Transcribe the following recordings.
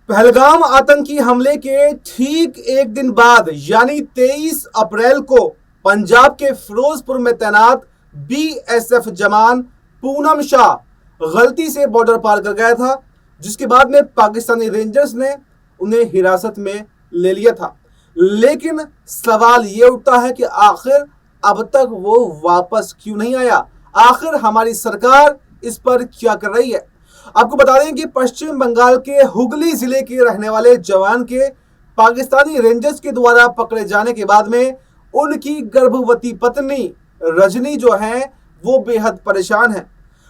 पहलगाम आतंकी हमले के ठीक एक दिन बाद यानी 23 अप्रैल को पंजाब के फिरोजपुर में तैनात बीएसएफ जवान पूनम शाह गलती से बॉर्डर पार कर गया था, जिसके बाद में पाकिस्तानी रेंजर्स ने उन्हें हिरासत में ले लिया था। लेकिन सवाल ये उठता है कि आखिर अब तक वो वापस क्यों नहीं आया? आखिर हमारी सरकार इस पर क्या कर रही है? आपको बता दें कि पश्चिम बंगाल के हुगली जिले के रहने वाले जवान के पाकिस्तानी रेंजर्स के द्वारा पकड़े जाने के बाद में उनकी गर्भवती पत्नी रजनी जो है वो बेहद परेशान है।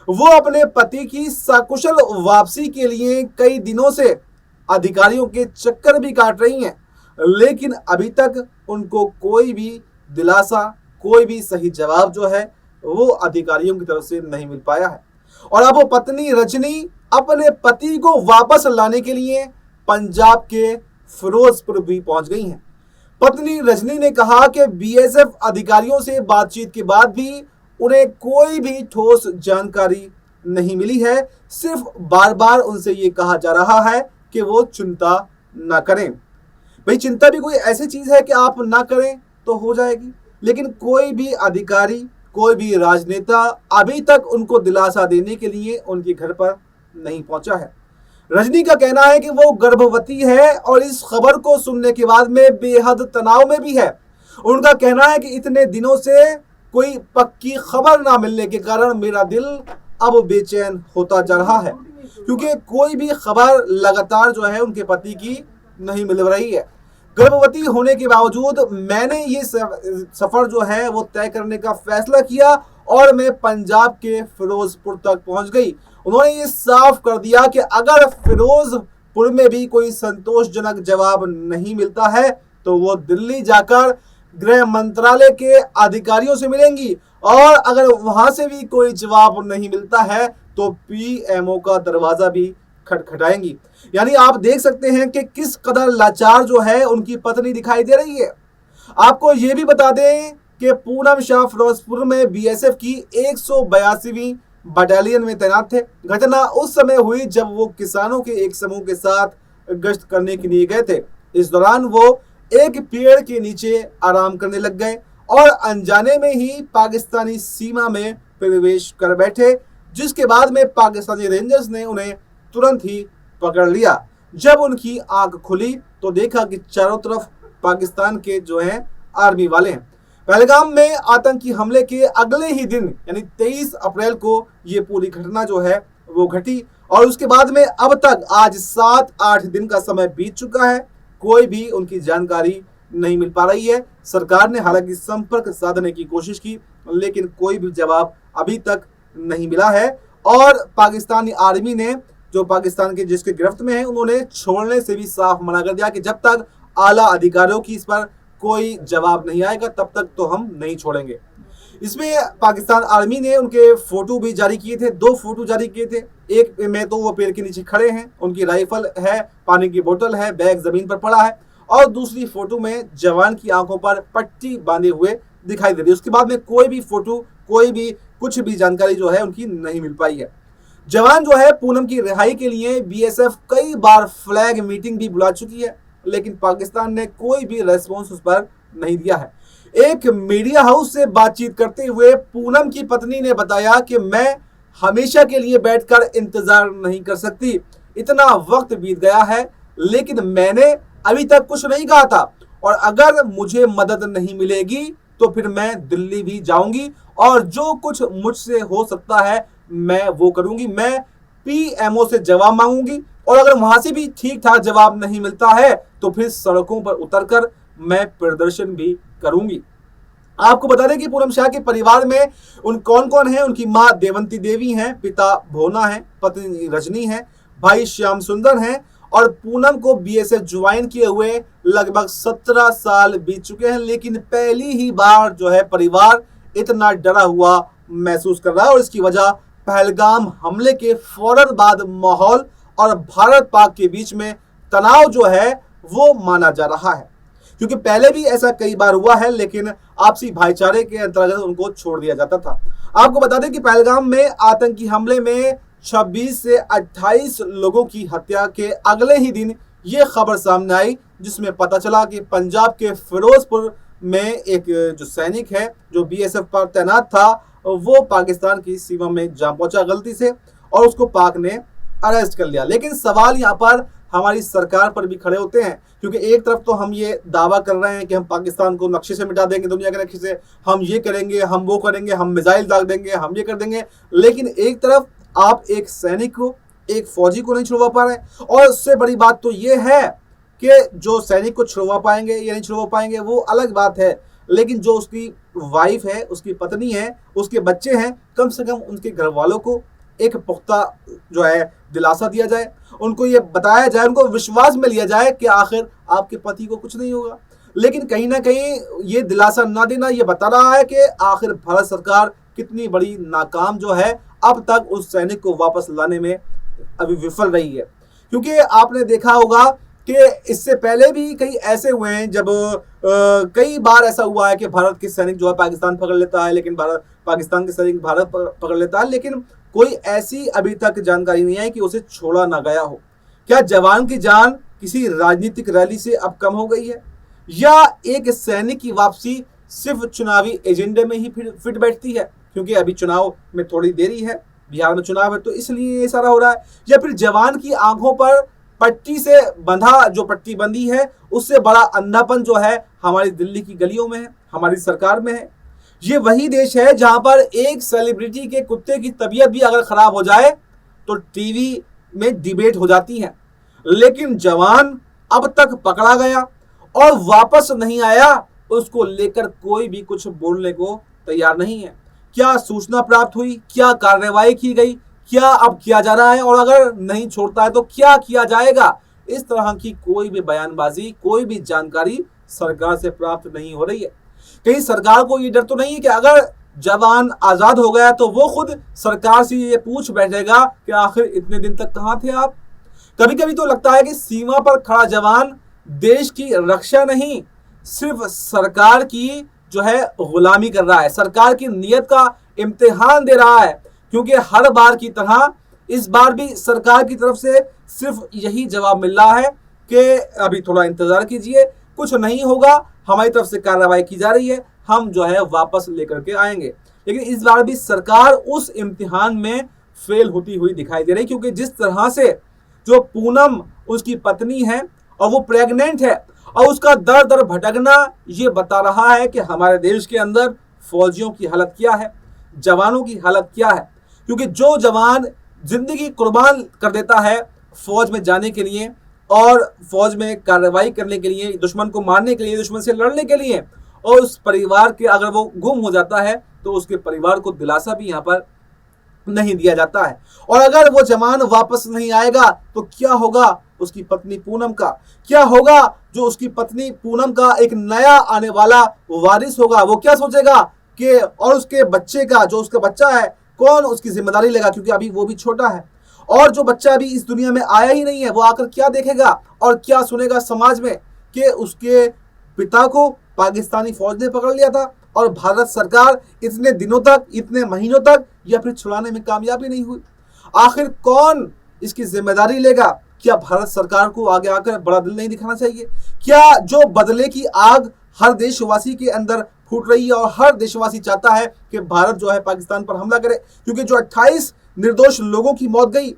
वो अपने पति की सकुशल वापसी के लिए कई दिनों से अधिकारियों के चक्कर भी काट रही हैं, लेकिन अभी तक उनको कोई भी दिलासा, कोई भी सही जवाब जो है वो अधिकारियों की तरफ से नहीं मिल पाया है। और अब वो पत्नी रजनी अपने पति को वापस लाने के लिए पंजाब के फिरोजपुर भी पहुंच गई हैं। पत्नी रजनी ने कहा कि बीएसएफ अधिकारियों से बातचीत के बाद भी उन्हें कोई भी ठोस जानकारी नहीं मिली है। सिर्फ बार बार उनसे ये कहा जा रहा है कि वो चिंता ना करें। भाई, चिंता भी कोई ऐसी चीज है कि आप ना करें तो हो जाएगी, लेकिन कोई भी अधिकारी, कोई भी राजनेता अभी तक उनको दिलासा देने के लिए उनके घर पर नहीं पहुंचा है। रजनी का कहना है कि वो गर्भवती है और इस खबर को सुनने के बाद में बेहद तनाव में भी है। उनका कहना है कि इतने दिनों से कोई पक्की खबर ना मिलने के कारण मेरा दिल अब बेचैन होता जा रहा है, क्योंकि कोई भी खबर लगातार जो है उनके पति की नहीं मिल रही है। गर्भवती होने के बावजूद मैंने ये सफर जो है वो तय करने का फैसला किया और मैं पंजाब के फिरोजपुर तक पहुंच गई। उन्होंने ये साफ कर दिया कि अगर फिरोजपुर में भी कोई संतोषजनक जवाब नहीं मिलता है तो वो दिल्ली जाकर गृह मंत्रालय के अधिकारियों से मिलेंगी, और अगर वहां से भी कोई जवाब नहीं मिलता है तो पीएमओ का दरवाजा भी खटखटाएंगी। यानी आप देख सकते हैं कि किस कदर लाचार जो है उनकी पत्नी दिखाई दे रही है। आपको ये भी बता दें कि पूनम शाह फिरोजपुर में बीएसएफ की 182वीं बटालियन में तैनात थे। घटना उस समय हुई जब वो किसानों के एक समूह के साथ गश्त करने के लिए गए थे। इस दौरान वो एक पेड़ के नीचे आराम करने लग गए और अनजाने में ही पाकिस्तानी सीमा में प्रवेश कर बैठे, जिसके बाद में पाकिस्तानी रेंजर्स ने उन्हें तुरंत ही पकड़ लिया। जब उनकी आंख खुली तो देखा कि चारों तरफ पाकिस्तान के जो हैं आर्मी वाले हैं। पहलगाम में आतंकी हमले के अगले ही दिन यानी 23 अप्रैल को ये पूरी घटना जो है वो घटी, और उसके बाद में अब तक आज 7-8 दिन का समय बीत चुका है। कोई भी उनकी जानकारी नहीं मिल पा रही है। सरकार ने हालांकि संपर्क साधने की कोशिश की, लेकिन कोई भी जवाब अभी तक नहीं मिला है। और पाकिस्तानी आर्मी ने, जो पाकिस्तान के जिसके गिरफ्त में है, उन्होंने छोड़ने से भी साफ मना कर दिया कि जब तक आला अधिकारियों की इस पर कोई जवाब नहीं आएगा तब तक तो हम नहीं छोड़ेंगे। इसमें पाकिस्तान आर्मी ने उनके फोटो भी जारी किए थे, 2 फोटो जारी किए थे। एक में तो वो पेड़ के नीचे खड़े हैं, उनकी राइफल है, पानी की बोतल है, बैग जमीन पर पड़ा है, और दूसरी फोटो में जवान की आंखों पर पट्टी बांधे हुए दिखाई दे रही है। उसके बाद में कोई भी फोटो, कोई भी कुछ भी जानकारी जो है उनकी नहीं मिल पाई है। जवान जो है पूनम की रिहाई के लिए बीएसएफ कई बार फ्लैग मीटिंग भी बुला चुकी है, लेकिन पाकिस्तान ने कोई भी रेस्पॉन्स उस पर नहीं दिया है। एक मीडिया हाउस से बातचीत करते हुए पूनम की पत्नी ने बताया कि मैं हमेशा के लिए बैठकर इंतजार नहीं कर सकती, इतना वक्त बीत गया है, लेकिन मैंने अभी तक कुछ नहीं कहा था, और अगर मुझे मदद नहीं मिलेगी तो फिर मैं दिल्ली भी जाऊंगी और जो कुछ मुझसे हो सकता है मैं वो करूंगी। मैं पीएमओ से जवाब मांगूंगी, और अगर वहां से भी ठीक ठाक जवाब नहीं मिलता है तो फिर सड़कों पर उतरकर मैं प्रदर्शन भी करूंगी। आपको बता दें कि पूनम शाह के परिवार में कौन कौन है। उनकी मां देवंती देवी हैं, पिता भोना है, पत्नी रजनी है, भाई श्याम सुंदर हैं, और पूनम को बीएसएफ ज्वाइन किए हुए लगभग 17 साल बीत चुके हैं, लेकिन पहली ही बार जो है परिवार इतना डरा हुआ महसूस कर रहा है। और इसकी वजह पहलगाम हमले के फौरन बाद माहौल और भारत पाक के बीच में तनाव जो है वो माना जा रहा है, क्योंकि पहले भी ऐसा कई बार हुआ है, लेकिन आपसी भाईचारे के अंतर्गत उनको छोड़ दिया जाता था। आपको बता दें कि पहलगाम में आतंकी हमले में 26 से 28 लोगों की हत्या के अगले ही दिन ये खबर सामने आई, जिसमें पता चला कि पंजाब के फिरोजपुर में एक जो सैनिक है जो बीएसएफ पर तैनात था, वो पाकिस्तान की सीमा में जा पहुंचा गलती से और उसको पाक ने अरेस्ट कर लिया। लेकिन सवाल यहाँ पर हमारी सरकार पर भी खड़े होते हैं, क्योंकि एक तरफ तो हम ये दावा कर रहे हैं कि हम पाकिस्तान को नक्शे से मिटा देंगे, दुनिया के नक्शे से, हम ये करेंगे, हम वो करेंगे, हम मिसाइल दाग देंगे, हम ये कर देंगे, लेकिन एक तरफ आप एक सैनिक को, एक फौजी को नहीं छुड़वा पा रहे। और उससे बड़ी बात तो ये है कि जो सैनिक को छुड़वा पाएंगे या नहीं छुड़वा पाएंगे वो अलग बात है, लेकिन जो उसकी वाइफ है, उसकी पत्नी है, उसके बच्चे हैं, कम से कम उनके घर वालों को एक पुख्ता जो है दिलासा दिया जाए, उनको ये बताया जाए, उनको विश्वास में लिया जाए कि आखिर आपके पति को कुछ नहीं होगा। लेकिन कहीं ना कहीं ये दिलासा ना देना ये बता रहा है कि आखिर भारत सरकार कितनी बड़ी नाकाम जो है अब तक उस सैनिक को वापस लाने में अभी विफल रही है। क्योंकि आपने देखा होगा कि इससे पहले भी कई ऐसे हुए हैं जब कई बार ऐसा हुआ है कि भारत के सैनिक जो है पाकिस्तान पकड़ लेता है, लेकिन पाकिस्तान के सैनिक भारत पकड़ लेता है, लेकिन कोई ऐसी अभी तक जानकारी नहीं है कि उसे छोड़ा ना गया हो। क्या जवान की जान किसी राजनीतिक रैली से अब कम हो गई है, या एक सैनिक की वापसी सिर्फ चुनावी एजेंडे में ही फिट बैठती है, क्योंकि अभी चुनाव में थोड़ी देरी है, बिहार में चुनाव है तो इसलिए ये सारा हो रहा है, या फिर जवान की आंखों पर पट्टी से बंधा जो पट्टी बंदी है उससे बड़ा अंधापन जो है हमारी दिल्ली की गलियों में है, हमारी सरकार में है। ये वही देश है जहां पर एक सेलिब्रिटी के कुत्ते की तबीयत भी अगर खराब हो जाए तो टीवी में डिबेट हो जाती है, लेकिन जवान अब तक पकड़ा गया और वापस नहीं आया, उसको लेकर कोई भी कुछ बोलने को तैयार नहीं है। क्या सूचना प्राप्त हुई, क्या कार्रवाई की गई, क्या अब किया जा रहा है, और अगर नहीं छोड़ता है तो क्या किया जाएगा, इस तरह की कोई भी बयानबाजी, कोई भी जानकारी सरकार से प्राप्त नहीं हो रही है। कहीं सरकार को ये डर तो नहीं है कि अगर जवान आजाद हो गया तो वो खुद सरकार से ये पूछ बैठेगा कि आखिर इतने दिन तक कहां थे आप। कभी कभी तो लगता है कि सीमा पर खड़ा जवान देश की रक्षा नहीं, सिर्फ सरकार की जो है गुलामी कर रहा है, सरकार की नीयत का इम्तिहान दे रहा है। क्योंकि हर बार की तरह इस बार भी सरकार की तरफ से सिर्फ यही जवाब मिल रहा है कि अभी थोड़ा इंतजार कीजिए, कुछ नहीं होगा, हमारी तरफ से कार्रवाई की जा रही है, हम जो है वापस लेकर के आएंगे। लेकिन इस बार भी सरकार उस इम्तिहान में फेल होती हुई दिखाई दे रही, क्योंकि जिस तरह से जो पूनम उसकी पत्नी है और वो प्रेग्नेंट है और उसका दर दर भटकना ये बता रहा है कि हमारे देश के अंदर फौजियों की हालत क्या है, जवानों की हालत क्या है। क्योंकि जो जवान जिंदगी कुर्बान कर देता है फौज में जाने के लिए और फौज में कार्रवाई करने के लिए, दुश्मन को मारने के लिए, दुश्मन से लड़ने के लिए, और उस परिवार के अगर वो गुम हो जाता है तो उसके परिवार को दिलासा भी यहाँ पर नहीं दिया जाता है। और अगर वो जवान वापस नहीं आएगा तो क्या होगा उसकी पत्नी पूनम का, क्या होगा जो उसकी पत्नी पूनम का एक नया आने वाला वारिस होगा, वो क्या सोचेगा कि, और उसके बच्चे का, जो उसका बच्चा है, कौन उसकी जिम्मेदारी लेगा, क्योंकि अभी वो भी छोटा है। और जो बच्चा अभी इस दुनिया में आया ही नहीं है वो आकर क्या देखेगा और क्या सुनेगा समाज में कि उसके पिता को पाकिस्तानी फौज ने पकड़ लिया था और भारत सरकार इतने दिनों तक, इतने महीनों तक या फिर छुड़ाने में कामयाबी नहीं हुई। आखिर कौन इसकी जिम्मेदारी लेगा? क्या भारत सरकार को आगे आकर बड़ा दिल नहीं दिखाना चाहिए? क्या जो बदले की आग हर देशवासी के अंदर फूट रही है और हर देशवासी चाहता है कि भारत जो है पाकिस्तान पर हमला करे, क्योंकि जो 28 निर्दोष लोगों की मौत गई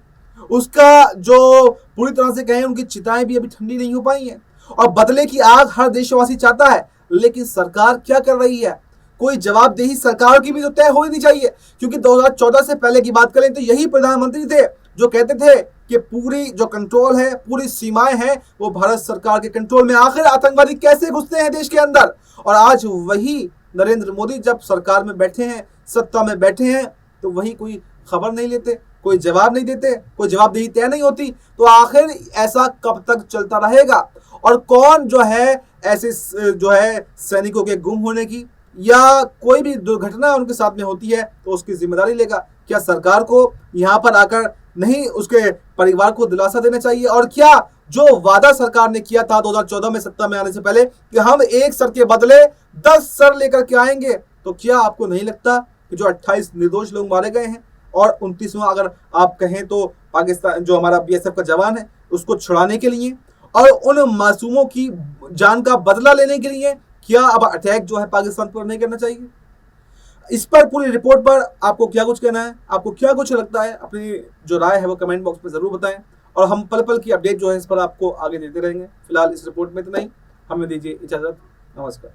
उसका जो पूरी तरह से कहें उनकी चिताएं भी अभी ठंडी नहीं हो पाई हैं, और बदले की आग हर देशवासी चाहता है। लेकिन सरकार क्या कर रही है? कोई जवाबदेही सरकार की भी तो तय हो ही नहीं चाहिए, क्योंकि 2014 से पहले की बात करें तो यही प्रधानमंत्री थे जो कहते थे कि पूरी जो कंट्रोल है, पूरी सीमाएं हैं वो भारत सरकार के कंट्रोल में। आखिर आतंकवादी कैसे घुसते हैं देश के अंदर? और आज वही नरेंद्र मोदी जब सरकार में बैठे हैं, सत्ता में बैठे हैं, तो वही कोई खबर नहीं लेते, कोई जवाब नहीं देते, कोई जवाबदेही तय नहीं होती। तो आखिर ऐसा कब तक चलता रहेगा? और कौन जो है ऐसे जो है सैनिकों के गुम होने की या कोई भी दुर्घटना उनके साथ में होती है तो उसकी जिम्मेदारी लेगा? क्या सरकार को यहाँ पर आकर नहीं उसके परिवार को दिलासा देना चाहिए? और क्या जो वादा सरकार ने किया था 2014 में सत्ता में आने से पहले कि हम एक सर के बदले 10 सर लेकर के आएंगे, तो क्या आपको नहीं लगता कि जो 28 निर्दोष लोग मारे गए हैं, और 29वां अगर आप कहें तो पाकिस्तान जो हमारा बीएसएफ का जवान है उसको छुड़ाने के लिए और उन मासूमों की जान का बदला लेने के लिए क्या अब अटैक जो है पाकिस्तान पर नहीं करना चाहिए? इस पर पूरी रिपोर्ट पर आपको क्या कुछ कहना है, आपको क्या कुछ लगता है, अपनी जो राय है वो कमेंट बॉक्स में जरूर बताएं और हम पल पल की अपडेट जो है इस पर आपको आगे देते रहेंगे। फिलहाल इस रिपोर्ट में इतना ही, हमें दीजिए इजाजत। नमस्कार।